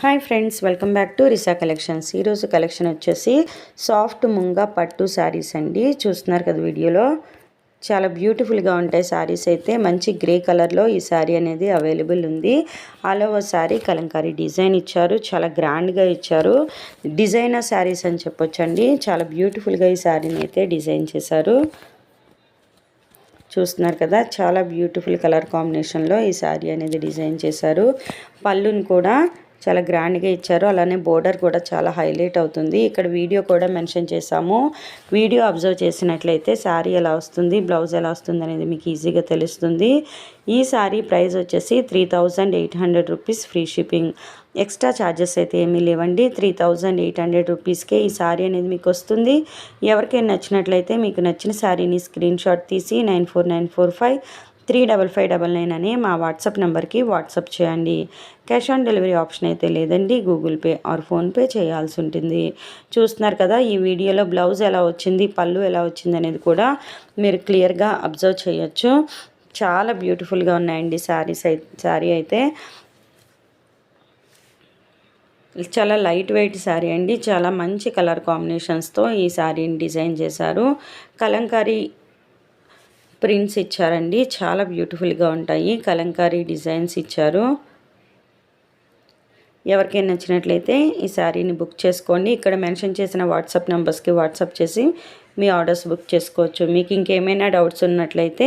Hi friends, welcome back to Risa collections. ఈరోజు collection వచ్చేసి soft ముంగా పట్టు శారీస్ అండి. చూస్తున్నారు కదా వీడియోలో, చాలా బ్యూటిఫుల్గా ఉంటాయి శారీస్. అయితే మంచి గ్రే కలర్లో ఈ శారీ అనేది అవైలబుల్ ఉంది. All over sari Kalamkari design ఇచ్చారు, చాలా గ్రాండ్గా ఇచ్చారు. డిజైనర్ శారీస్ అని చెప్పొచ్చండి. చాలా బ్యూటిఫుల్గా ఈ శారీని అయితే డిజైన్ చేశారు. చూస్తున్నారు కదా, చాలా బ్యూటిఫుల్ కలర్ కాంబినేషన్లో ఈ శారీ అనేది డిజైన్ చేశారు. పళ్ళుని కూడా చాలా గ్రాండ్గా ఇచ్చారు. అలానే బోర్డర్ కూడా చాలా హైలైట్ అవుతుంది. ఇక్కడ వీడియో కూడా మెన్షన్ చేశాము. వీడియో అబ్జర్వ్ చేసినట్లయితే శారీ ఎలా వస్తుంది, బ్లౌజ్ ఎలా వస్తుంది అనేది మీకు ఈజీగా తెలుస్తుంది. ఈ శారీ ప్రైస్ వచ్చేసి 3800 rupees, free shipping. Extra charges అయితే ఏమీ లేవండి. 3800 రూపీస్కే ఈ శారీ అనేది మీకు వస్తుంది. ఎవరికైనా నచ్చినట్లయితే మీకు నచ్చిన శారీని స్క్రీన్ షాట్ తీసి 9494535599 అనే మా వాట్సాప్ నెంబర్కి వాట్సాప్ చేయండి. క్యాష్ ఆన్ డెలివరీ ఆప్షన్ అయితే లేదండి. గూగుల్ పే ఆర్ ఫోన్పే చేయాల్సి ఉంటుంది. చూస్తున్నారు కదా, ఈ వీడియోలో బ్లౌజ్ ఎలా వచ్చింది, పళ్ళు ఎలా వచ్చింది అనేది కూడా మీరు క్లియర్గా అబ్జర్వ్ చేయొచ్చు. చాలా బ్యూటిఫుల్గా ఉన్నాయండి శారీ అయితే. చాలా లైట్ వెయిట్ శారీ అండి. చాలా మంచి కలర్ కాంబినేషన్స్తో ఈ శారీని డిజైన్ చేశారు. కలంకారీ ప్రింట్స్ ఇచ్చారండి, చాలా బ్యూటిఫుల్గా ఉంటాయి. కలంకారీ డిజైన్స్ ఇచ్చారు. ఎవరికైనా నచ్చినట్లయితే ఈ శారీని బుక్ చేసుకోండి. ఇక్కడ మెన్షన్ చేసిన వాట్సాప్ నెంబర్స్కి వాట్సాప్ చేసి మీ ఆర్డర్స్ బుక్ చేసుకోవచ్చు. మీకు ఇంకేమైనా డౌట్స్ ఉన్నట్లయితే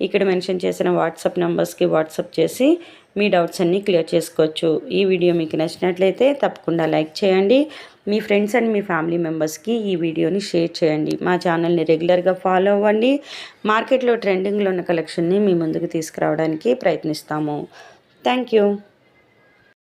ఇక్కడ మెన్షన్ చేసిన వాట్సాప్ నెంబర్స్కి వాట్సాప్ చేసి మీ డౌట్స్ అన్నీ క్లియర్ చేసుకోవచ్చు. ఈ వీడియో మీకు నచ్చినట్లయితే తప్పకుండా లైక్ చేయండి. మీ ఫ్రెండ్స్ అండ్ మీ ఫ్యామిలీ మెంబర్స్కి ఈ వీడియోని షేర్ చేయండి. మా ఛానల్ని రెగ్యులర్గా ఫాలో అవ్వండి. మార్కెట్లో ట్రెండింగ్లో ఉన్న కలెక్షన్ని మీ ముందుకు తీసుకురావడానికి ప్రయత్నిస్తాము. Thank you.